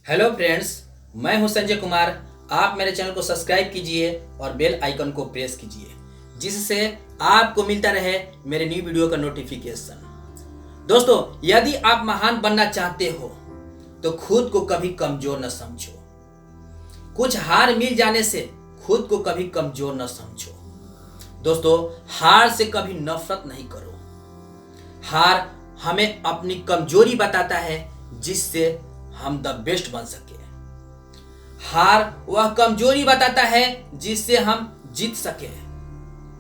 Hello friends, मैं हूं संजय कुमार। आप मेरे चैनल को सब्सक्राइब कीजिए और बेल आइकन को प्रेस कीजिए, जिससे आपको मिलता रहे मेरे न्यू वीडियो का नोटिफिकेशन। दोस्तों, यदि आप महान बनना चाहते हो तो खुद को कभी कमजोर न समझो। कुछ हार मिल जाने से खुद को कभी कमजोर न समझो। दोस्तों, हार से कभी नफरत नहीं करो। हार हमें अपनी कमजोरी बताता है, जिससे हम द बेस्ट बन सके। हार वह कमजोरी बताता है जिससे हम जीत सके।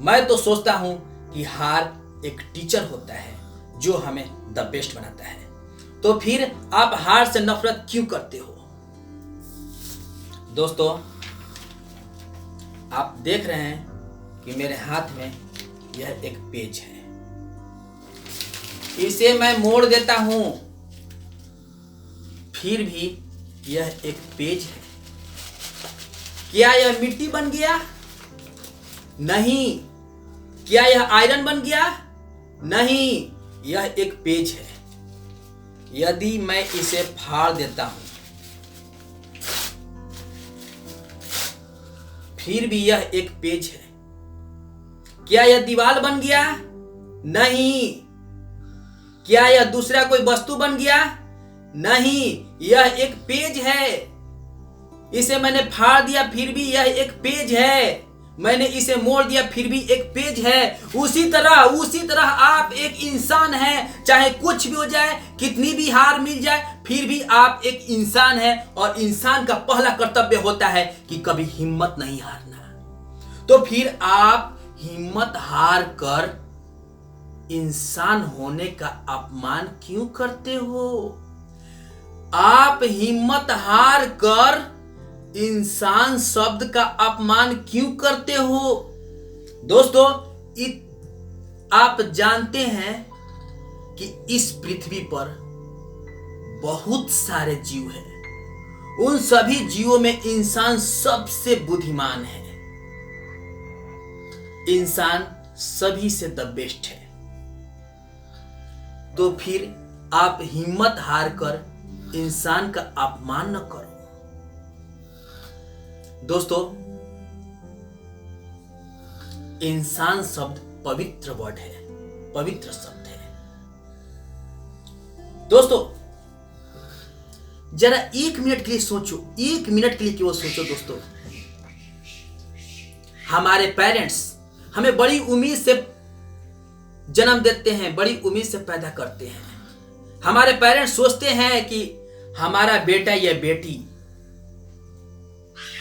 मैं तो सोचता हूं कि हार एक टीचर होता है जो हमें द बेस्ट बनाता है। तो फिर आप हार से नफरत क्यों करते हो? दोस्तों, आप देख रहे हैं कि मेरे हाथ में यह एक पेज है। इसे मैं मोड़ देता हूं, फिर भी यह एक पेज है। क्या यह मिट्टी बन गया? नहीं। क्या यह आयरन बन गया? नहीं, यह एक पेज है। यदि मैं इसे फाड़ देता हूं, फिर भी यह एक पेज है। क्या यह दीवार बन गया? नहीं। क्या यह दूसरा कोई वस्तु बन गया? नहीं, यह एक पेज है। इसे मैंने फाड़ दिया, फिर भी यह एक पेज है। मैंने इसे मोड़ दिया, फिर भी एक पेज है। उसी तरह आप एक इंसान हैं। चाहे कुछ भी हो जाए, कितनी भी हार मिल जाए, फिर भी आप एक इंसान हैं। और इंसान का पहला कर्तव्य होता है कि कभी हिम्मत नहीं हारना। तो फिर आप हिम्मत हार कर इंसान होने का अपमान क्यों करते हो? आप हिम्मत हार कर इंसान शब्द का अपमान क्यों करते हो? दोस्तों, आप जानते हैं कि इस पृथ्वी पर बहुत सारे जीव हैं। उन सभी जीवों में इंसान सबसे बुद्धिमान है। इंसान सभी से द बेस्ट है। तो फिर आप हिम्मत हार कर इंसान का अपमान न करो। दोस्तों, इंसान शब्द पवित्र वर्ड है, पवित्र शब्द है। दोस्तों, जरा 1 मिनट के लिए सोचो, 1 मिनट के लिए केवल सोचो। दोस्तों, हमारे पेरेंट्स हमें बड़ी उम्मीद से जन्म देते हैं, बड़ी उम्मीद से पैदा करते हैं। हमारे पेरेंट्स सोचते हैं कि हमारा बेटा या बेटी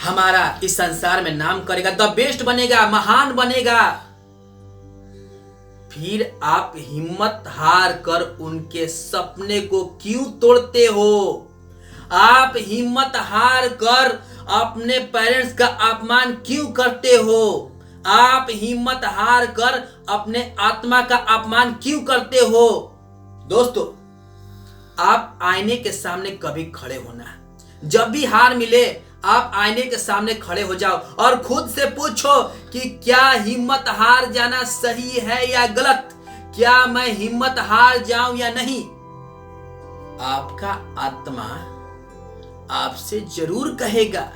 हमारा इस संसार में नाम करेगा, द बेस्ट बनेगा, महान बनेगा। फिर आप हिम्मत हार कर उनके सपने को क्यों तोड़ते हो? आप हिम्मत हार कर अपने पेरेंट्स का अपमान क्यों करते हो? आप हिम्मत हार कर अपने आत्मा का अपमान क्यों करते हो? दोस्तों, आप आईने के सामने कभी खड़े होना। जब भी हार मिले, आप आईने के सामने खड़े हो जाओ और खुद से पूछो कि क्या हिम्मत हार जाना सही है या गलत? क्या मैं हिम्मत हार जाऊं या नहीं? आपका आत्मा आपसे जरूर कहेगा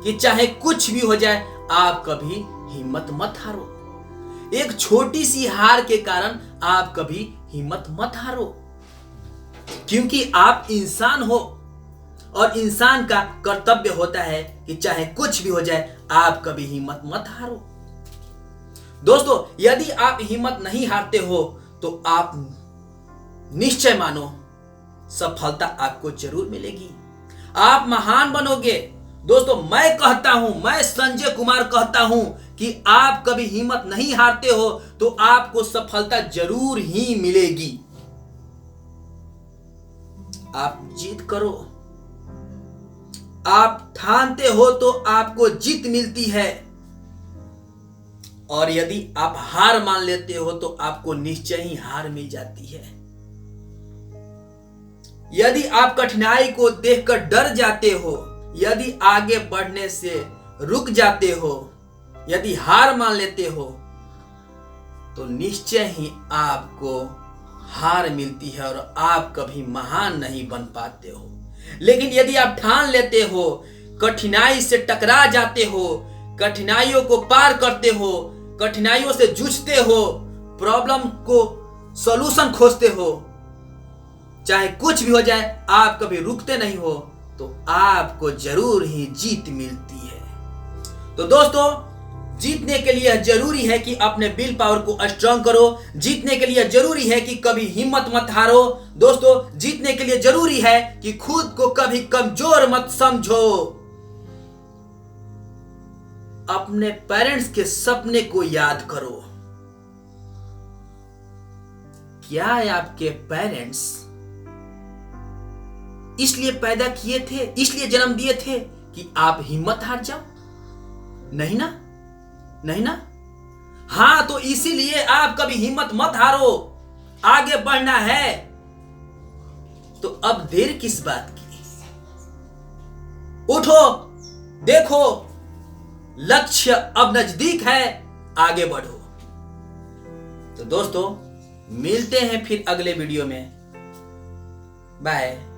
कि चाहे कुछ भी हो जाए, आप कभी हिम्मत मत हारो। एक छोटी सी हार के कारण आप कभी हिम्मत मत हारो, क्योंकि आप इंसान हो और इंसान का कर्तव्य होता है कि चाहे कुछ भी हो जाए, आप कभी हिम्मत मत हारो। दोस्तों, यदि आप हिम्मत नहीं हारते हो तो आप निश्चय मानो सफलता आपको जरूर मिलेगी। आप महान बनोगे। दोस्तों, मैं कहता हूं, मैं संजय कुमार कहता हूं कि आप कभी हिम्मत नहीं हारते हो तो आपको सफलता जरूर ही मिलेगी। आप जीत करो। आप ठानते हो तो आपको जीत मिलती है। और यदि आप हार मान लेते हो तो आपको निश्चय ही हार मिल जाती है। यदि आप कठिनाई को देखकर डर जाते हो, यदि आगे बढ़ने से रुक जाते हो, यदि हार मान लेते हो, तो निश्चय ही आपको हार मिलती है और आप कभी महान नहीं बन पाते हो। लेकिन यदि आप ठान लेते हो, कठिनाई से टकरा जाते हो, कठिनाइयों को पार करते हो, कठिनाइयों से जूझते हो, प्रॉब्लम को सॉल्यूशन खोजते हो, चाहे कुछ भी हो जाए आप कभी रुकते नहीं हो, तो आपको जरूर ही जीत मिलती है। तो दोस्तों, जीतने के लिए जरूरी है कि अपने विल पावर को स्ट्रांग करो। जीतने के लिए जरूरी है कि कभी हिम्मत मत हारो। दोस्तों, जीतने के लिए जरूरी है कि खुद को कभी कमजोर मत समझो। अपने पेरेंट्स के सपने को याद करो। क्या आपके पेरेंट्स इसलिए पैदा किए थे, इसलिए जन्म दिए थे कि आप हिम्मत हार जाओ? नहीं ना, नहीं ना। हां, तो इसीलिए आप कभी हिम्मत मत हारो, आगे बढ़ना है। तो अब देर किस बात की? उठो, देखो, लक्ष्य अब नजदीक है, आगे बढ़ो। तो दोस्तों, मिलते हैं फिर अगले वीडियो में। बाय।